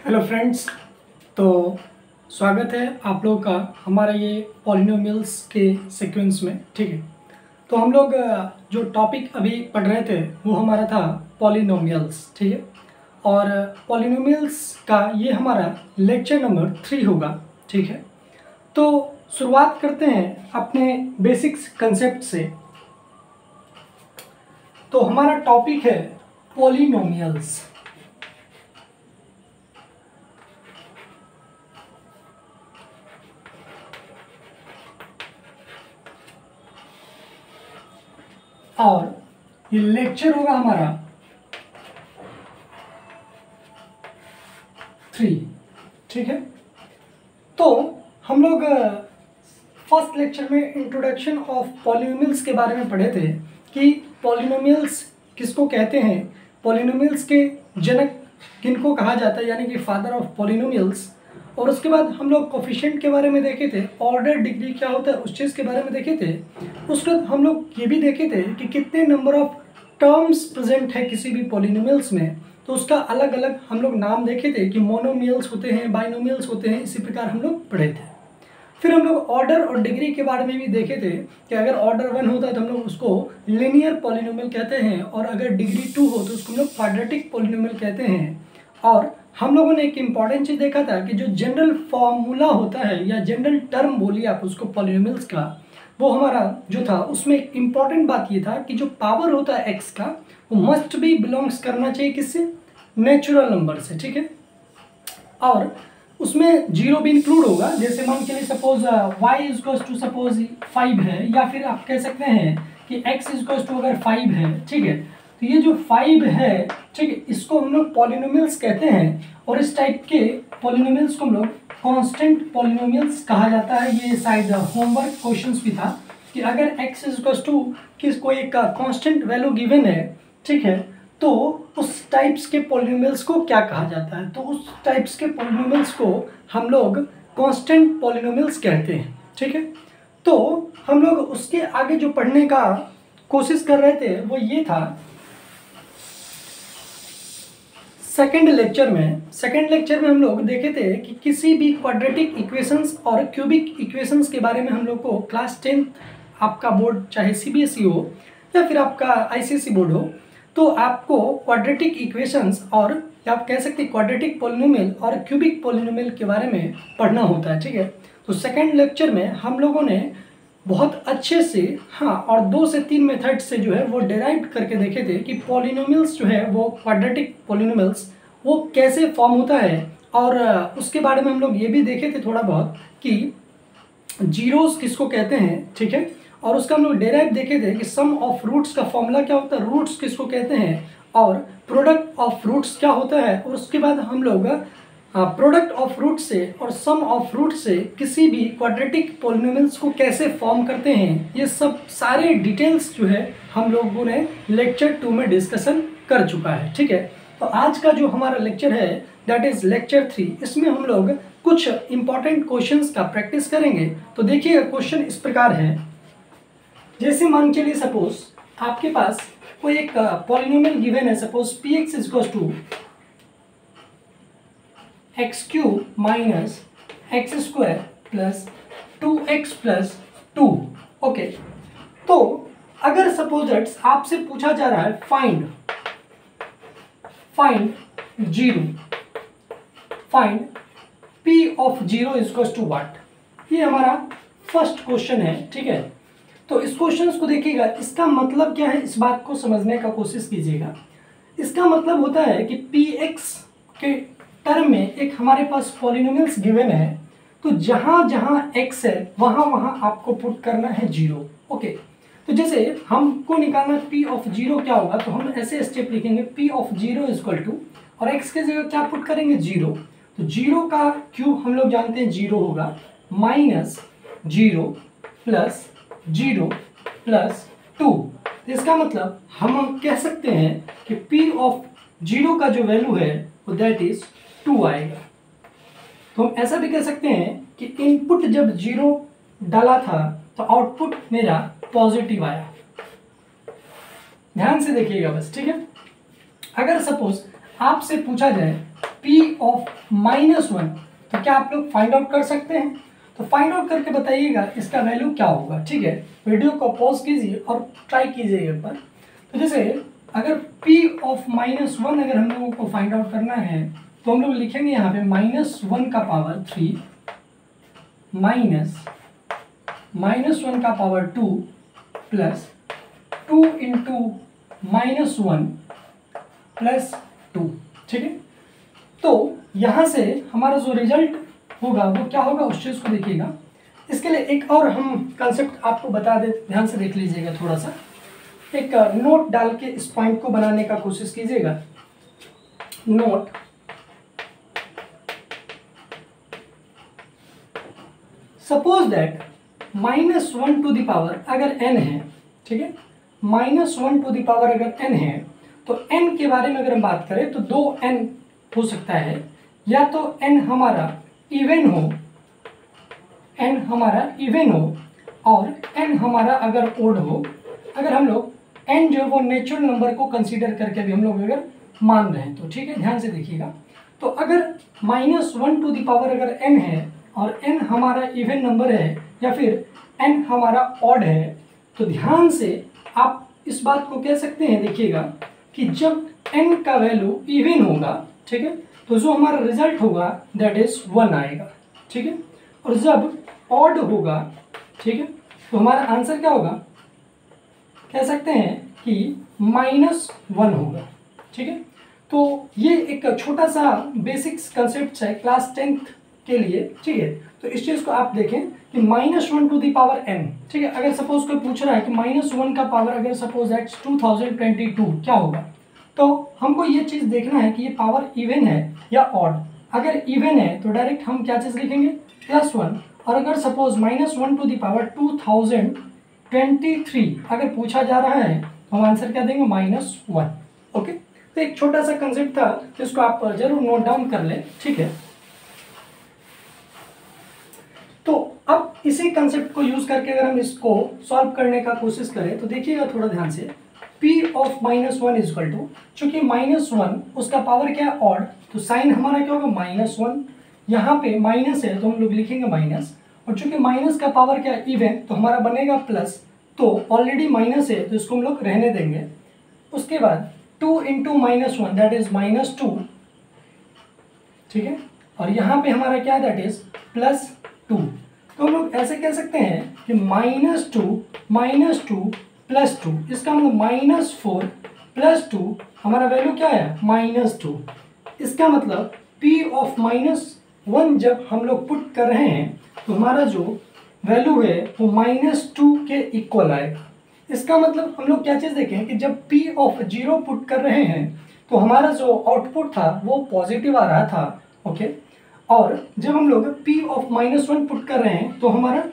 Hello friends. तो स्वागत है आप लोगों का हमारा ये पॉलिनोमियल्स के सीक्वेंस में। ठीक है, तो हम लोग जो टॉपिक अभी पढ़ रहे थे वो हमारा था पॉलिनोमियल्स। ठीक है, और पॉलिनोमियल्स का ये हमारा लेक्चर नंबर 3 होगा। ठीक है, तो शुरुआत करते हैं अपने बेसिक्स कंसेप्ट से। तो हमारा टॉपिक है पॉलिनोमियल्स। और ये लेक्चर होगा हमारा 3। ठीक है, तो हम लोग फर्स्ट लेक्चर में इंट्रोडक्शन ऑफ पॉलिनोमियल्स के बारे में पढ़े थे कि पॉलिनोमियल्स किसको कहते हैं, पॉलिनोमियल्स के जनक किनको कहा जाता है, यानी कि फादर ऑफ पॉलिनोमियल्स। और उसके बाद हम लोग कोफिशिएंट के बारे में देखे थे, ऑर्डर डिग्री क्या होता है उस चीज़ के बारे में देखे थे। उसके बाद हम लोग ये भी देखे थे कि कितने नंबर ऑफ टर्म्स प्रेजेंट है किसी भी पॉलिनोमियल्स में, तो उसका अलग अलग हम लोग नाम देखे थे कि मोनोमियल्स होते हैं, बाइनोमियल्स होते हैं, इसी प्रकार हम लोग पढ़े थे। फिर हम लोग ऑर्डर और डिग्री के बारे में भी देखे थे कि अगर ऑर्डर 1 होता है तो हम लोग उसको लिनियर पॉलिनोमियल कहते हैं, और अगर डिग्री 2 हो तो उसको हम लोग क्वाड्रेटिक पॉलिनोमियल कहते हैं। और हम लोगों ने एक इम्पॉर्टेंट चीज़ देखा था कि जो जनरल फॉर्मूला होता है या जनरल टर्म बोलिए आप उसको पॉलिनोमियल्स का, वो हमारा जो था उसमें एक इम्पॉर्टेंट बात ये था कि जो पावर होता है एक्स का वो मस्ट भी बिलोंग्स करना चाहिए किससे, नेचुरल नंबर से। ठीक है, और उसमें जीरो भी इंक्लूड होगा। जैसे मान के लिए suppose y is two suppose 5 है, या फिर आप कह सकते हैं कि x इज टू अगर 5 है। ठीक है, तो ये जो 5 है, ठीक है, इसको हम लोग पॉलिनोमियल्स कहते हैं, और इस टाइप के पॉलिनोमियल्स को हम लोग कांस्टेंट पॉलिनोमियल्स कहा जाता है। ये शायद होमवर्क क्वेश्चंस भी था कि अगर x इज टू किसको एक कांस्टेंट वैल्यू गिवन है, ठीक है, तो उस टाइप्स के पॉलिनोमियल्स को क्या कहा जाता है, तो उस टाइप्स के पॉलिनोमियल्स को हम लोग कांस्टेंट पॉलिनोमियल्स कहते हैं। ठीक है, तो हम लोग उसके आगे जो पढ़ने का कोशिश कर रहे थे वो ये था सेकेंड लेक्चर में हम लोग देखे थे कि किसी भी क्वाड्रेटिक इक्वेशंस और क्यूबिक इक्वेशंस के बारे में हम लोग को क्लास 10 आपका बोर्ड चाहे सीबीएसई हो या फिर आपका आईसीएसई बोर्ड हो, तो आपको क्वाड्रेटिक इक्वेशंस और या आप कह सकते हैं क्वाड्रेटिक पॉलिनोमियल और क्यूबिक पॉलिनोमियल के बारे में पढ़ना होता है। ठीक है, तो सेकेंड लेक्चर में हम लोगों ने बहुत अच्छे से और 2 से 3 मेथड से जो है वो डिराइव करके देखे थे कि पॉलिनोमियल्स जो है वो क्वाड्रेटिक पॉलिनोमियल्स वो कैसे फॉर्म होता है। और उसके बारे में हम लोग ये भी देखे थे थोड़ा बहुत कि जीरोस किसको कहते हैं। ठीक है, और उसका हम लोग डेराइव देखे थे कि सम ऑफ रूट्स का फॉर्मूला क्या होता है, रूट्स किसको कहते हैं, और प्रोडक्ट ऑफ रूट्स क्या होता है। और उसके बाद हम लोग प्रोडक्ट ऑफ रूट से और सम ऑफ रूट से किसी भी क्वाड्रेटिक पॉलिनोमियल्स को कैसे फॉर्म करते हैं, ये सब सारे डिटेल्स जो है हम लोगों ने लेक्चर 2 में डिस्कशन कर चुका है। ठीक है, तो आज का जो हमारा लेक्चर है दैट इज लेक्चर 3, इसमें हम लोग कुछ इंपॉर्टेंट क्वेश्चंस का प्रैक्टिस करेंगे। तो देखिए क्वेश्चन इस प्रकार है, जैसे मान के लिए सपोज आपके पास कोई एक पॉलिनोमियल गिवन है, suppose P X is two X cube minus X square plus 2x plus 2। Okay, तो अगर सपोज दैट्स आपसे पूछा जा रहा है find p of 0 is to what, ये हमारा फर्स्ट क्वेश्चन है। ठीक है, तो इस क्वेश्चन को देखिएगा, इसका मतलब क्या है, इस बात को समझने का कोशिश कीजिएगा। इसका मतलब होता है कि px के टर्म में एक हमारे पास पॉलिनोमियल्स गिवन है, तो जहां जहां x है वहां वहां आपको पुट करना है 0। ओके, तो जैसे हमको निकालना p ऑफ 0 क्या होगा, तो हम ऐसे स्टेप लिखेंगे p ऑफ 0 इक्वल टू, और x के जगह क्या पुट करेंगे 0, तो 0 का क्यूब हम लोग जानते हैं 0 होगा, माइनस 0 प्लस 0 प्लस 2। इसका मतलब हम कह सकते हैं कि p ऑफ 0 का जो वैल्यू है वो दैट इज 2 आएगा। तो हम ऐसा भी कह सकते हैं कि इनपुट जब 0 डाला था तो आउटपुट मेरा पॉजिटिव आया। ध्यान से देखिएगा बस। ठीक है, अगर सपोज आपसे पूछा जाए p ऑफ -1, तो क्या आप लोग फाइंड आउट कर सकते हैं? तो फाइंड आउट करके बताइएगा इसका वैल्यू क्या होगा। ठीक है, वीडियो को पॉज कीजिए और ट्राई कीजिए एक बार। तो जैसे अगर p ऑफ -1 अगर हम लोगों को फाइंड आउट करना है तो हम लोग लिखेंगे यहाँ पे -1 का पावर 3 -1 का पावर 2 प्लस 2 इंटू -1 प्लस 2। ठीक है, तो यहाँ से हमारा जो रिजल्ट होगा वो क्या होगा उस चीज़ को देखिएगा। इसके लिए एक और हम कंसेप्ट आपको बता दे, ध्यान से देख लीजिएगा। थोड़ा सा एक नोट डाल के इस पॉइंट को बनाने का कोशिश कीजिएगा। Note suppose that -1 to the power अगर n है, ठीक है, -1 टू द पावर अगर n है तो n के बारे में अगर हम बात करें तो 2n हो सकता है, या तो n हमारा इवन हो, और n हमारा अगर ओड हो। अगर हम लोग n जो है वो नेचुरल नंबर को कंसीडर करके भी हम लोग अगर मान रहे हैं तो ठीक है, ध्यान से देखिएगा। तो अगर -1 टू द पावर अगर n है और n हमारा इवन नंबर है या फिर n हमारा ऑड है, तो ध्यान से आप इस बात को कह सकते हैं, देखिएगा कि जब n का वैल्यू इवन होगा, ठीक है, तो जो हमारा रिजल्ट होगा दैट इज 1 आएगा। ठीक है, और जब ऑड होगा, ठीक है, तो हमारा आंसर क्या होगा, कह सकते हैं कि -1 होगा। ठीक है, तो ये एक छोटा सा बेसिक्स कंसेप्ट है क्लास 10th के लिए। ठीक है, तो इस चीज़ को आप देखें कि -1 टू द पावर n, ठीक है, अगर सपोज कोई पूछ रहा है कि -1 का पावर अगर सपोज दैट 2022 क्या होगा, तो हमको ये चीज़ देखना है कि ये पावर इवन है या ऑड। अगर इवन है तो डायरेक्ट हम क्या चीज़ लिखेंगे, +1, और अगर सपोज -1 टू द पावर 2023 अगर पूछा जा रहा है तो हम आंसर क्या देंगे, -1। ओके, तो एक छोटा सा कंसेप्ट था जिसको आप जरूर नोट डाउन कर लें। ठीक है, तो अब इसी कंसेप्ट को यूज करके अगर हम इसको सॉल्व करने का कोशिश करें तो देखिएगा थोड़ा ध्यान से, p of -1 is equal to, चूंकि -1 उसका पावर क्या है, ऑड, तो साइन हमारा क्या होगा, -1। यहाँ पे माइनस है तो हम लोग लिखेंगे माइनस, और चूंकि माइनस का पावर क्या है, इवन, तो हमारा बनेगा प्लस। तो ऑलरेडी माइनस है तो इसको हम लोग रहने देंगे। उसके बाद 2 इंटू -1 दैट इज -2। ठीक है, और यहाँ पे हमारा क्या है, दैट इज +2। तो हम लोग ऐसे कह सकते हैं कि -2 प्लस 2, इसका मतलब -4 प्लस 2, हमारा वैल्यू क्या है, -2। इसका मतलब p ऑफ -1 जब हम लोग पुट कर रहे हैं तो हमारा जो वैल्यू है वो -2 के इक्वल आएगा। इसका मतलब हम लोग क्या चीज़ देखें कि जब p ऑफ 0 पुट कर रहे हैं तो हमारा जो आउटपुट था वो पॉजिटिव आ रहा था। ओके, और जब हम लोग p ऑफ -1 पुट कर रहे हैं तो हमारा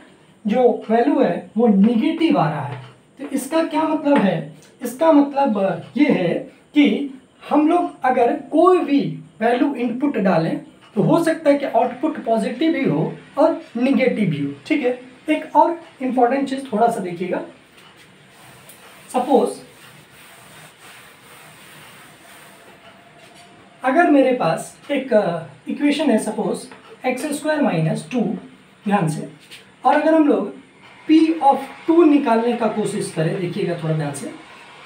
जो वैल्यू है वो निगेटिव आ रहा है। तो इसका क्या मतलब है, इसका मतलब ये है कि हम लोग अगर कोई भी वैल्यू इनपुट डालें तो हो सकता है कि आउटपुट पॉजिटिव भी हो और निगेटिव भी हो। ठीक है, एक और इम्पॉर्टेंट चीज़ थोड़ा सा देखिएगा। सपोज अगर मेरे पास एक इक्वेशन है, सपोज x² - 2, ध्यान से, और अगर हम लोग p ऑफ 2 निकालने का कोशिश करें, देखिएगा थोड़ा ध्यान से,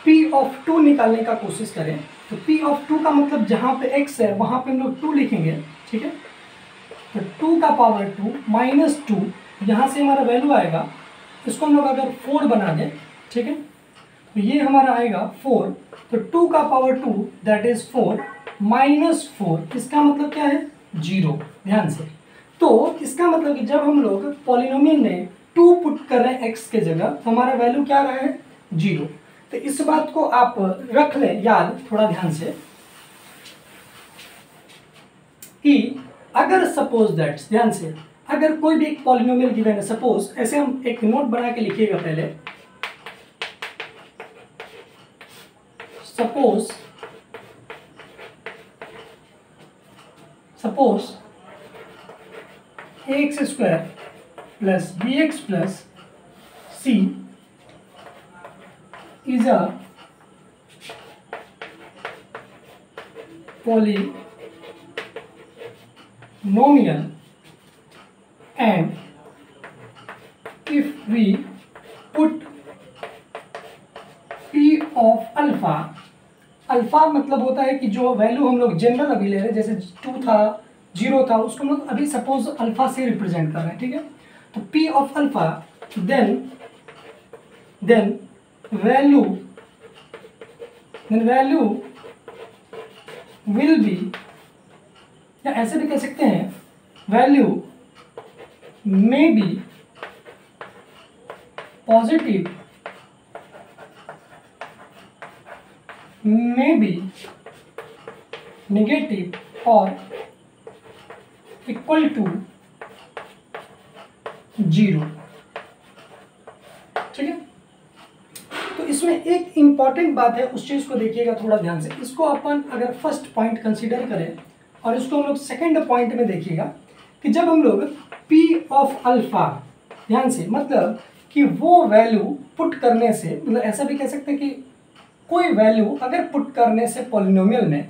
p ऑफ 2 निकालने का कोशिश करें तो p ऑफ 2 का मतलब जहाँ पे x है वहाँ पे हम लोग 2 लिखेंगे। ठीक है, तो 2 का पावर 2 -2, यहाँ से हमारा वैल्यू आएगा, इसको हम लोग अगर 4 बना दें, ठीक है, तो ये हमारा आएगा 4, तो 2 का पावर 2 दैट इज 4 -4, इसका मतलब क्या है, 0। ध्यान से, तो इसका मतलब कि जब हम लोग पॉलिनोमियल में 2 पुट कर रहे हैं x के जगह तो हमारा वैल्यू क्या रहा है, 0। तो इस बात को आप रख लें याद थोड़ा ध्यान से कि अगर सपोज दैट, ध्यान से, अगर कोई भी एक पॉलिनोमियल गिवन है, सपोज ऐसे हम एक नोट बना के लिखिएगा पहले, suppose ax² + bx + c is a polynomial polynomial and if we put p of alpha, alpha मतलब होता है कि जो वैल्यू हम लोग जनरल अभी ले रहे हैं, जैसे 2 था 0 था, उसको हम लोग अभी सपोज अल्फा से रिप्रेजेंट कर रहे हैं, ठीक है। तो p of alpha then value will be, या ऐसे भी कह सकते हैं value may be positive, may be negative और इक्वल टू 0, ठीक है। तो इसमें एक इंपॉर्टेंट बात है, उस चीज को देखिएगा थोड़ा ध्यान से। इसको अपन अगर फर्स्ट पॉइंट कंसीडर करें और इसको हम लोग सेकेंड पॉइंट में देखिएगा कि जब हम लोग p ऑफ अल्फा, ध्यान से, मतलब कि वो वैल्यू पुट करने से, मतलब ऐसा भी कह सकते हैं कि कोई वैल्यू अगर पुट करने से पॉलिनोमियल में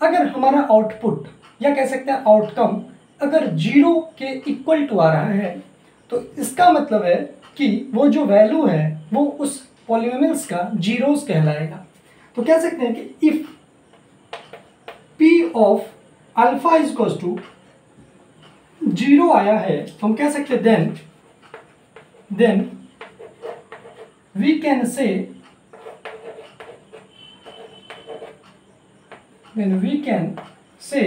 अगर हमारा आउटपुट या कह सकते हैं आउटकम अगर 0 के इक्वल टू आ रहा है, तो इसका मतलब है कि वो जो वैल्यू है वो उस पॉलिनोमियल्स का जीरोस कहलाएगा। तो कह सकते हैं कि if p of alpha is equal to 0 आया है, तो हम कह सकते हैं then we can say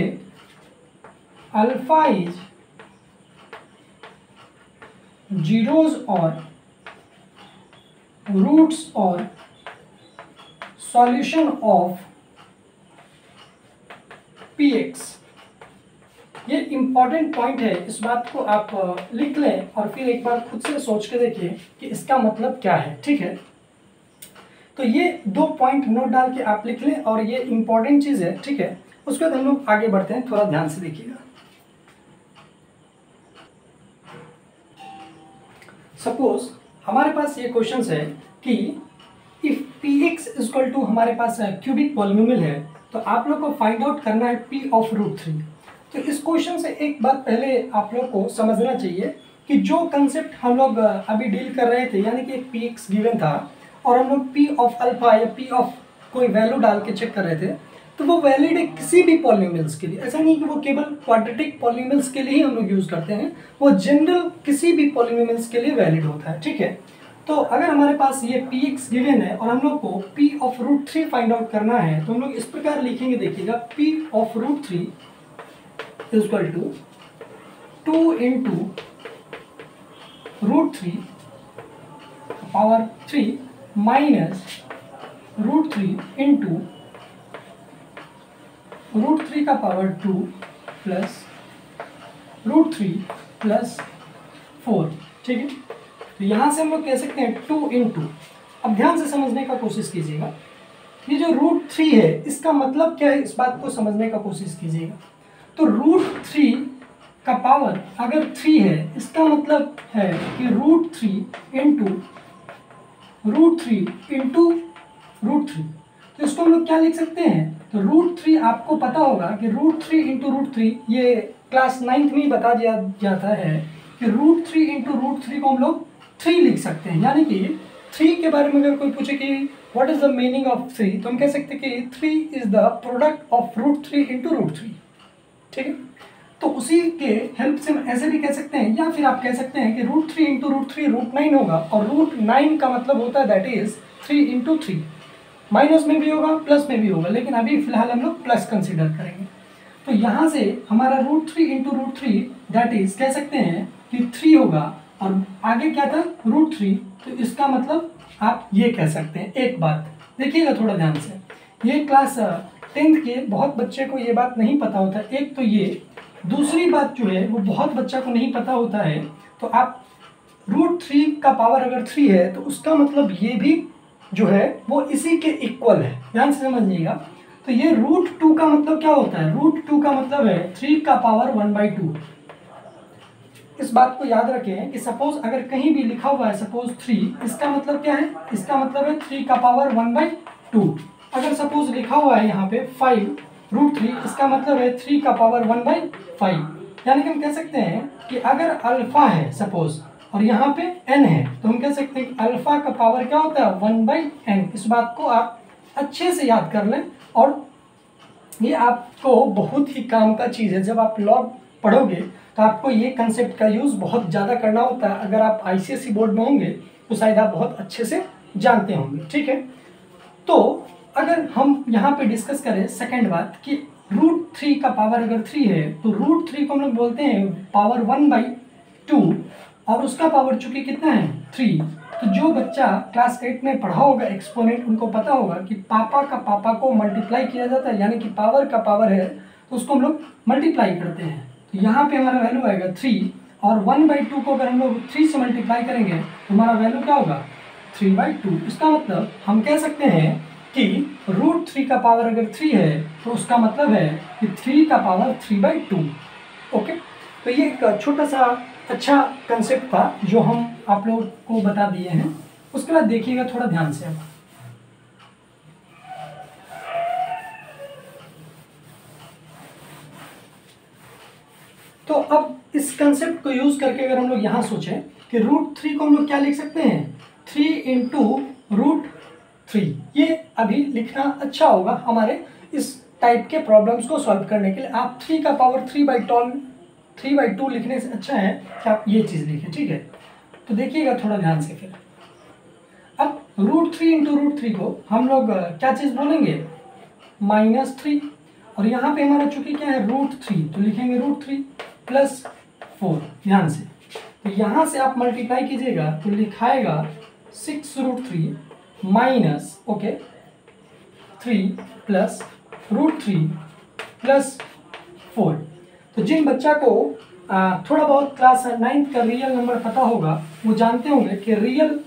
alpha is zeros और रूट्स और सॉल्यूशन ऑफ px। ये इंपॉर्टेंट पॉइंट है, इस बात को आप लिख लें और फिर एक बार खुद से सोच के देखिए कि इसका मतलब क्या है, ठीक है। तो ये 2 पॉइंट नोट डाल के आप लिख लें और ये इंपॉर्टेंट चीज़ है, ठीक है। उसके बाद हम लोग आगे बढ़ते हैं, थोड़ा ध्यान से देखिएगा। सपोज हमारे पास ये क्वेश्चन है कि इफ px इक्वल टू हमारे पास क्यूबिक पॉलिनोमियल है, तो आप लोग को फाइंड आउट करना है p ऑफ √3। तो इस क्वेश्चन से एक बात पहले आप लोग को समझना चाहिए कि जो कंसेप्ट हम लोग अभी डील कर रहे थे, यानी कि एक px गिवन था और हम लोग p ऑफ अल्फा या p ऑफ कोई वैल्यू डाल के चेक कर रहे थे, तो वो वैलिड है किसी भी पॉलिनोमियल्स के लिए। ऐसा नहीं कि वो केवल क्वाड्रेटिक पॉलिनोमियल्स के लिए ही हम लोग यूज़ करते हैं, वो जनरल किसी भी पॉलिनोमियल्स के लिए वैलिड होता है, ठीक है। तो अगर हमारे पास ये px गिवन है और हम लोग को p ऑफ √3 फाइंड आउट करना है, तो हम लोग इस प्रकार लिखेंगे, देखिएगा, p of √3 is equal to 2 into √3 power 3 minus √3 into √3 का पावर 2 प्लस √3 प्लस 4, ठीक है। तो यहाँ से हम लोग कह सकते हैं 2 इंटू, अब ध्यान से समझने का कोशिश कीजिएगा, ये जो √3 है इसका मतलब क्या है, इस बात को समझने का कोशिश कीजिएगा। तो √3 का पावर अगर 3 है, इसका मतलब है कि √3 इंटू √3 तो इसको हम लोग क्या लिख सकते हैं, तो √3 आपको पता होगा कि √3 इंटू √3 ये क्लास 9th में ही बता दिया जाता है कि √3 इंटू √3 को हम लोग 3 लिख सकते हैं। यानी कि 3 के बारे में अगर कोई पूछे कि what is the meaning of 3, तो हम कह सकते हैं कि 3 is the product of √3 into √3, ठीक है। तो उसी के हेल्प से हम ऐसे भी कह सकते हैं, या फिर आप कह सकते हैं कि √3 इंटू √3 √9 होगा, और √9 का मतलब होता है दैट इज 3 इंटू 3, माइनस में भी होगा प्लस में भी होगा, लेकिन अभी फिलहाल हम लोग प्लस कंसिडर करेंगे। तो यहाँ से हमारा √3 इंटू √3 दैट इज कह सकते हैं कि 3 होगा, और आगे क्या था √3, तो इसका मतलब आप ये कह सकते हैं। एक बात देखिएगा थोड़ा ध्यान से, ये क्लास 10th के बहुत बच्चे को ये बात नहीं पता होता, एक तो ये, दूसरी बात जो है वो बहुत बच्चा को नहीं पता होता है। तो आप √3 का पावर अगर 3 है तो उसका मतलब ये भी जो है वो इसी के इक्वल है, ध्यान से समझिएगा। तो ये √2 का मतलब क्या होता है, √2 का मतलब है 3 का पावर 1/2। इस बात को याद रखें कि सपोज अगर कहीं भी लिखा हुआ है सपोज 3, इसका मतलब क्या है, इसका मतलब है 3 का पावर 1/2। अगर सपोज लिखा हुआ है यहाँ पे 5 √3, इसका मतलब है 3 का पावर 1/5। यानी कि हम कह सकते हैं कि अगर अल्फा है सपोज और यहाँ पे n है, तो हम कह सकते हैं कि अल्फा का पावर क्या होता है 1/n। इस बात को आप अच्छे से याद कर लें और ये आपको बहुत ही काम का चीज़ है। जब आप लॉग पढ़ोगे तो आपको ये कंसेप्ट का यूज़ बहुत ज़्यादा करना होता है। अगर आप ICSE बोर्ड में होंगे तो शायद आप बहुत अच्छे से जानते होंगे, ठीक है। तो अगर हम यहाँ पे डिस्कस करें सेकेंड बात कि √3 का पावर अगर 3 है तो √3 को हम लोग बोलते हैं पावर 1/2 और उसका पावर चूंकि कितना है 3। तो जो बच्चा क्लास 8 में पढ़ा होगा एक्सपोनेंट, उनको पता होगा कि पापा का पापा को मल्टीप्लाई किया जाता है, यानी कि पावर का पावर है तो उसको हम लोग मल्टीप्लाई करते हैं। तो यहाँ पे हमारा वैल्यू आएगा 3 और 1/2 को अगर हम लोग 3 से मल्टीप्लाई करेंगे तो हमारा वैल्यू क्या होगा 3/2। इसका मतलब हम कह सकते हैं कि √3 का पावर अगर 3 है तो उसका मतलब है कि 3 का पावर 3/2। ओके, तो ये एक छोटा सा अच्छा कंसेप्ट था जो हम आप लोगों को बता दिए हैं। उसके बाद देखिएगा थोड़ा ध्यान से अब। तो अब इस कंसेप्ट को यूज करके अगर हम लोग यहाँ सोचें कि √3 को हम लोग क्या लिख सकते हैं 3 × √3। ये अभी लिखना अच्छा होगा हमारे इस टाइप के प्रॉब्लम्स को सॉल्व करने के लिए। आप 3 का पावर 3/2 लिखने से अच्छा है कि आप ये चीज़ लिखें, ठीक है। तो देखिएगा थोड़ा ध्यान से फिर। अब √3 × √3 को हम लोग क्या चीज़ बोलेंगे -3 और यहाँ पे हमारा चूंकि क्या है √3 तो लिखेंगे √3 + 4। ध्यान से, तो यहाँ से आप मल्टीप्लाई कीजिएगा तो लिखाएगा 6√3 माइनस 3 + √3 + 4। तो जिन बच्चा को थोड़ा बहुत क्लास 9th का रियल नंबर पता होगा वो जानते होंगे कि रियल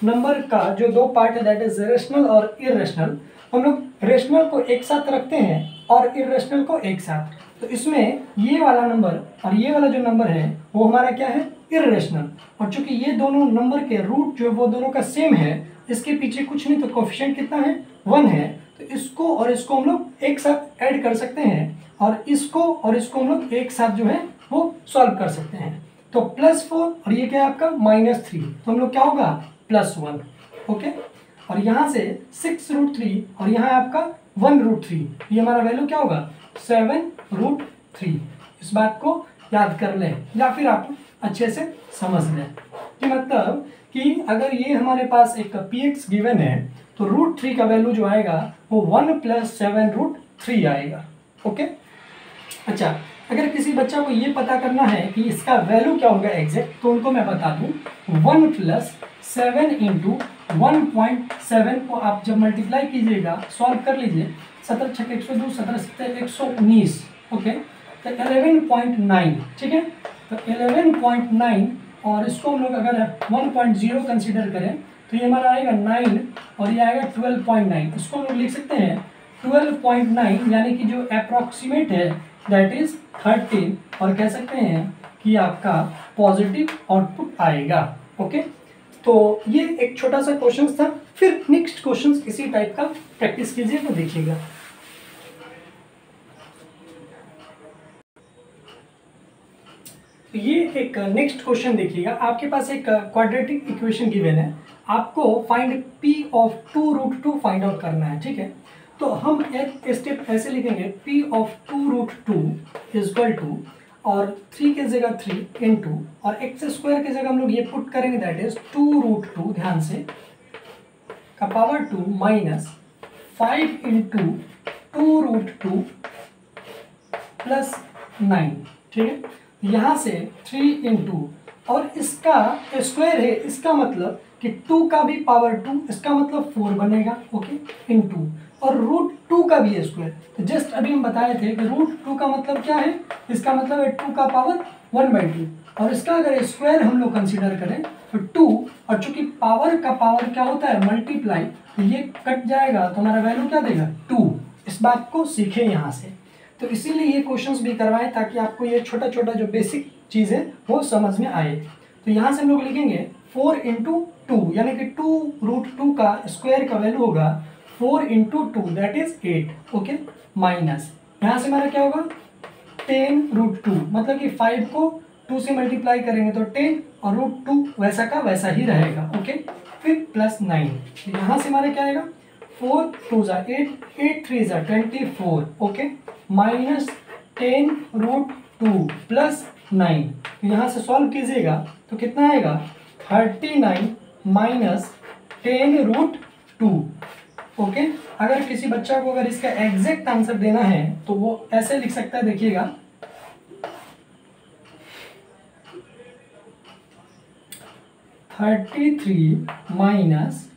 नंबर का जो दो पार्ट है दैट इज रेशनल और इरेशनल। हम लोग रेशनल को एक साथ रखते हैं और इरेशनल को एक साथ। तो इसमें ये वाला नंबर और ये वाला जो नंबर है वो हमारा क्या है इरेशनल। और चूंकि ये दोनों नंबर के रूट जो वो दोनों का सेम है, इसके पीछे कुछ नहीं तो कोफिशिएंट कितना है 1 है। तो इसको और इसको हम लोग एक साथ ऐड कर सकते हैं और इसको हम लोग एक साथ जो है वो सॉल्व कर सकते हैं। तो +4 और ये क्या है आपका -3, तो हम लोग क्या होगा +1। ओके, और यहाँ से 6√3 और यहाँ आपका 1√3, ये हमारा वैल्यू क्या होगा 7√3। इस बात को याद कर लें या फिर आप अच्छे से समझ लें कि मतलब कि अगर ये हमारे पास एक px गिवन है तो √3 का वैल्यू जो आएगा वो 1 + 7√3 आएगा। ओके, अच्छा, अगर किसी बच्चा को ये पता करना है कि इसका वैल्यू क्या होगा एग्जैक्ट, तो उनको मैं बता दूं 1 + 7 × 1.7 को आप जब मल्टीप्लाई कीजिएगा सॉल्व कर लीजिए 7 × 6 = 102, 7 × 7 = 119। ओके, तो 11.9, ठीक है। तो 11.9 और इसको हम लोग अगर 1.0 कंसिडर करें तो ये हमारा आएगा 9 और ये आएगा 12.9। इसको हम लोग लिख सकते हैं 12.9 यानी कि जो अप्रॉक्सीमेट है दैट इज 13 और कह सकते हैं कि आपका पॉजिटिव आउटपुट आएगा। ओके, तो ये एक छोटा सा क्वेश्चन था। फिर नेक्स्ट क्वेश्चन इसी टाइप का प्रैक्टिस कीजिए तो देखिएगा। तो ये एक नेक्स्ट क्वेश्चन देखिएगा। आपके पास एक क्वाड्रेटिक इक्वेशन गिवन है, आपको find p of 2√2 find out करना है, ठीक है। तो हम एक स्टेप ऐसे लिखेंगे p of 2√2 = और 3 की जगह 3 इंटू और x² की जगह हम लोग ये पुट करेंगे दैट इज 2√2, ध्यान से, का पावर 2 माइनस 5 × 2√2 + 9, ठीक है। यहाँ से 3 इंटू और इसका स्क्वायर है, इसका मतलब कि 2 का भी पावर 2, इसका मतलब 4 बनेगा। ओके, इंटू और √2 का भी स्क्वायर। तो जस्ट अभी हम बताए थे कि √2 का मतलब क्या है, इसका मतलब है 2 का पावर 1/2 और इसका अगर स्क्वायर हम लोग कंसीडर करें तो 2, और चूंकि पावर का पावर क्या होता है मल्टीप्लाई, तो ये कट जाएगा तो हमारा वैल्यू क्या देगा 2। इस बात को सीखें यहाँ से। तो इसीलिए ये क्वेश्चंस भी करवाएं ताकि आपको ये छोटा छोटा जो बेसिक चीज़ है वो समझ में आए। तो यहाँ से हम लोग लिखेंगे 4 × 2 यानी कि 2√2 का स्क्वायर का वैल्यू होगा 4 × 2 दैट इज 8। ओके, माइनस यहाँ से हमारा क्या होगा 10√2, मतलब कि 5 को 2 से मल्टीप्लाई करेंगे तो 10 और √2 वैसा का वैसा ही रहेगा। ओके, फिर +9, यहाँ से हमारा क्या आएगा 4 2 ज़ा 8, 8 3 ज़ा 24। ओके, -10√2 +9, यहाँ से सॉल्व कीजिएगा तो कितना आएगा 39 -10√2। ओके, अगर किसी बच्चा को अगर इसका एग्जैक्ट आंसर देना है तो वो ऐसे लिख सकता है, देखिएगा 33 - 10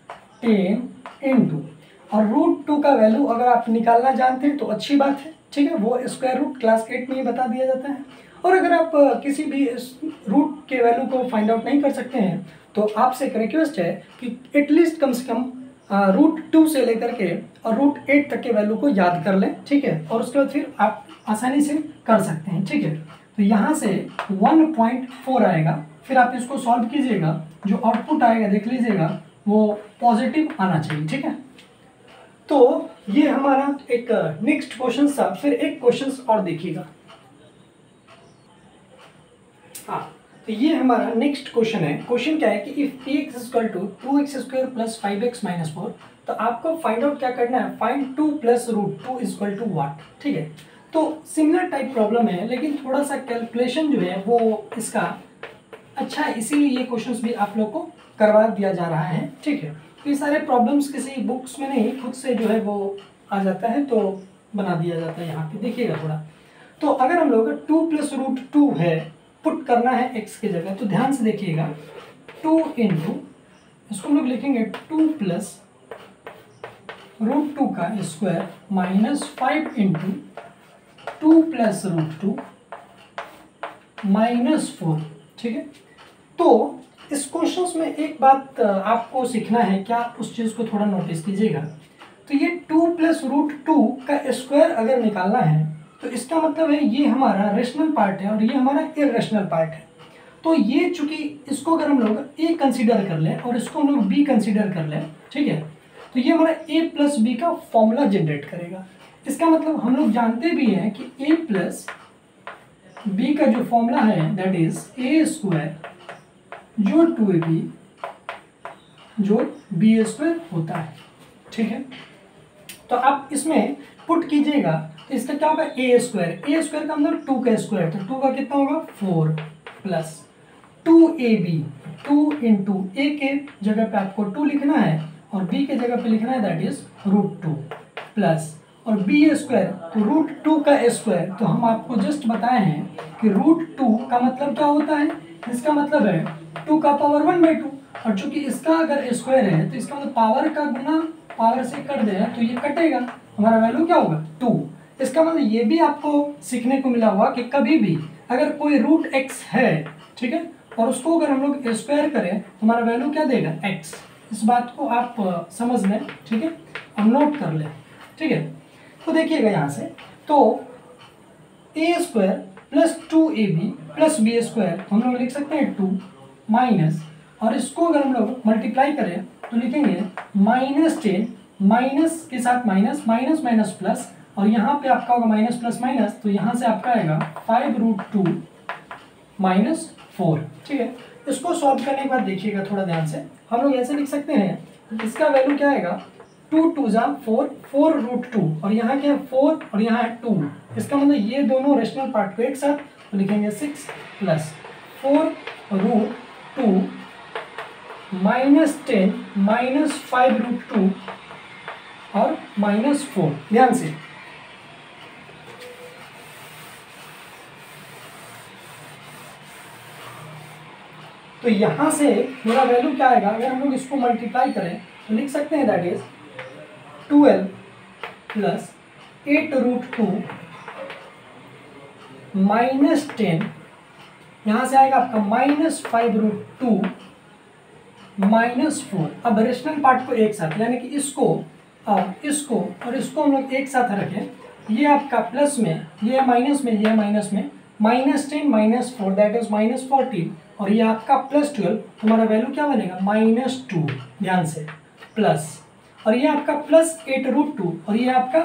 इंटू, और √2 का वैल्यू अगर आप निकालना जानते हैं तो अच्छी बात है, ठीक है, वो स्क्वायर रूट क्लास 8 में ही बता दिया जाता है। और अगर आप किसी भी रूट के वैल्यू को फाइंड आउट नहीं कर सकते हैं तो आपसे एक रिक्वेस्ट है कि एटलीस्ट कम से कम √2 से लेकर के और √8 तक के वैल्यू को याद कर लें, ठीक है, और उसके बाद फिर आप आसानी से कर सकते हैं, ठीक है। तो यहाँ से 1.4 आएगा, फिर आप इसको सॉल्व कीजिएगा, जो आउटपुट आएगा देख लीजिएगा वो पॉजिटिव आना चाहिए, ठीक है। तो ये हमारा एक नेक्स्ट क्वेश्चन था। फिर एक क्वेश्चन और देखिएगा, हाँ, तो ये हमारा नेक्स्ट क्वेश्चन है। क्वेश्चन क्या है कि इफ x = 2x² + 5x - 4, तो आपको फाइंड आउट क्या करना है, फाइंड 2 + √2 = व्हाट, ठीक है। तो सिमिलर टाइप प्रॉब्लम है, लेकिन थोड़ा सा कैलकुलेशन जो है वो इसका अच्छा है, इसीलिए ये क्वेश्चंस भी आप लोग को करवा दिया जा रहा है, ठीक है। तो ये सारे प्रॉब्लम्स किसी बुक्स में नहीं, खुद से जो है वो आ जाता है तो बना दिया जाता है। यहाँ पे देखिएगा थोड़ा, तो अगर हम लोग 2 + √2 है पुट करना है x की जगह, तो ध्यान से देखिएगा 2 इंटू, इसको हम लोग लिखेंगे 2 + √2 का स्क्वायर -5 इंटू 2 + √2 -4, ठीक है। तो इस क्वेश्चन में एक बात आपको सीखना है, क्या उस चीज़ को थोड़ा नोटिस कीजिएगा। तो ये 2 + √2 का स्क्वायर अगर निकालना है तो इसका मतलब है ये हमारा रेशनल पार्ट है और ये हमारा इरेशनल पार्ट है। तो ये चूंकि इसको अगर हम लोग a कंसीडर कर लें और इसको हम लोग b कंसीडर कर लें, ठीक है, तो ये हमारा a + b का फॉर्मूला जनरेट करेगा। इसका मतलब हम लोग जानते भी हैं कि a + b का जो फॉर्मूला है दैट इज a² जो 2ab जो b² होता है, ठीक है। तो आप इसमें पुट कीजिएगा तो इसका क्या होगा a² का मतलब 2 का स्क्वायर, तो 2 का कितना होगा 4 प्लस 2ab, 2 इंटू a के जगह पे आपको 2 लिखना है और b के जगह पे लिखना है दैट इज √2 प्लस और b² तो √2 का स्क्वायर, तो हम आपको जस्ट बताए हैं कि √2 का मतलब क्या होता है, इसका मतलब है 2 का पावर 1/2, और चूंकि इसका अगर स्क्वायर है तो इसका मतलब पावर का गुना पावर से कर दे तो ये कटेगा, हमारा वैल्यू क्या होगा 2। इसका मतलब ये भी आपको सीखने को मिला होगा कि कभी भी अगर कोई √x है, ठीक है, और उसको अगर हम लोग स्क्वायर करें तो हमारा वैल्यू क्या देगा x। इस बात को आप समझ लें, ठीक है, और नोट कर लें, ठीक है। तो देखिएगा यहाँ से, तो a² + 2ab + b² हम लोग लिख सकते हैं 2 माइनस, और इसको अगर हम लोग मल्टीप्लाई करें तो लिखेंगे -10 माइनस के साथ माइनस, माइनस माइनस प्लस, और यहाँ पे आपका होगा माइनस प्लस माइनस, तो यहाँ से आपका आएगा 5√2 -4, ठीक है। इसको सॉल्व करने के बाद देखिएगा थोड़ा ध्यान से, हम लोग ऐसे लिख सकते हैं, इसका वैल्यू क्या आएगा 2 2 ज़ा 4, 4√2, और यहाँ क्या है 4 और यहाँ है 2, इसका मतलब ये दोनों रेशनल पार्ट को एक साथ, तो लिखेंगे 6 प्लस 4√2 -10 -5√2 और -4। ध्यान से, तो यहां से मेरा वैल्यू क्या आएगा, अगर हम लोग इसको मल्टीप्लाई करें तो लिख सकते हैं दैट इज 12 प्लस 8√2 -10, यहां से आएगा आपका -5√2 -4। अब रेशनल पार्ट को एक साथ, यानी कि इसको और इसको हम लोग एक साथ रखें, ये आपका प्लस में, ये माइनस में, ये माइनस में, -10 -4 दैट इज -14, और ये आपका +12, तुम्हारा वैल्यू क्या बनेगा -2, ध्यान से, प्लस, और ये आपका +8√2 और ये आपका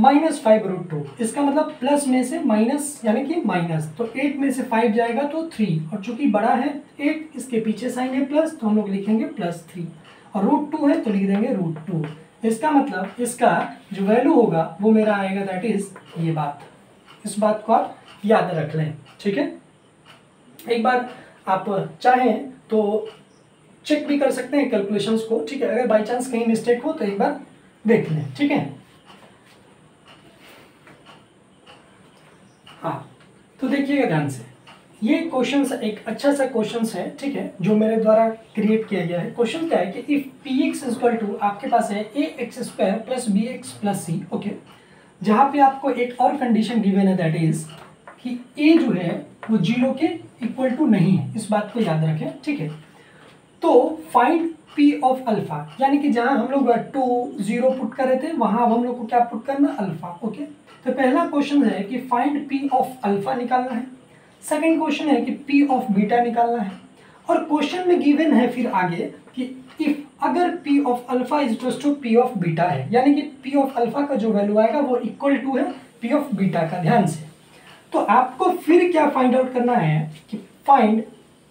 -5√2, इसका मतलब प्लस में से माइनस यानी कि माइनस, तो 8 में से 5 जाएगा तो 3, और चूंकि बड़ा है 8, इसके पीछे साइन है प्लस, तो हम लोग लिखेंगे +3, और √2 है तो लिख देंगे √2। इसका मतलब इसका जो वैल्यू होगा वो मेरा आएगा, दैट इज ये बात। इस बात को आप याद रख लें, ठीक है। एक बार आप चाहें तो चेक भी कर सकते हैं कैलकुलेशंस को, ठीक है। अगर बाई चांस कहीं मिस्टेक हो तो एक बार देख लें, ठीक है। हाँ, तो देखिएगा ध्यान से, ये क्वेश्चन एक अच्छा सा क्वेश्चन है, ठीक है, जो मेरे द्वारा क्रिएट किया गया है। क्वेश्चन क्या है कि इफ px इक्वल टू आपके पास है ax² plus bx plus c, okay, जहाँ पे आपको एक और कंडीशन गिवन है, दैट इज कि a जो है वो 0 के इक्वल टू नहीं है, इस बात को याद रखें, ठीक है। तो फाइंड p ऑफ अल्फा, यानी कि जहाँ हम लोग 2 0 पुट कर रहे थे वहाँ अब हम लोग को क्या पुट करना, अल्फा, ओके। तो पहला क्वेश्चन है कि फाइंड p ऑफ अल्फा निकालना है, सेकंड क्वेश्चन है कि p ऑफ बीटा निकालना है, और क्वेश्चन में गिवन है फिर आगे कि इफ अगर p of alpha is equal to p of beta है, यानी कि p ऑफ अल्फा का जो वैल्यू आएगा वो इक्वल टू है p ऑफ बीटा का, ध्यान से। तो आपको फिर क्या फाइंड आउट करना है कि find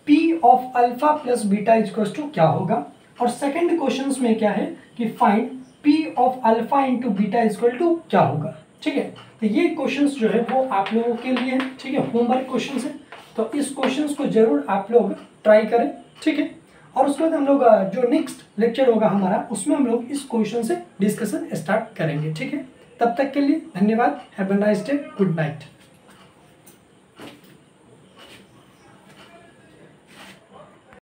p of alpha plus beta is equal to क्या होगा, और सेकंड क्वेश्चन में क्या है कि find p of alpha into beta is equal to क्या होगा, ठीक है। तो ये क्वेश्चंस जो है वो आप लोगों के लिए है, ठीक है, होमवर्क क्वेश्चंस है, तो इस क्वेश्चंस को जरूर आप लोग ट्राई करें, ठीक है। और उसके बाद हम लोग जो नेक्स्ट लेक्चर होगा हमारा, उसमें हम लोग इस क्वेश्चन से डिस्कशन स्टार्ट करेंगे, ठीक है। तब तक के लिए धन्यवाद, have a nice day, good night.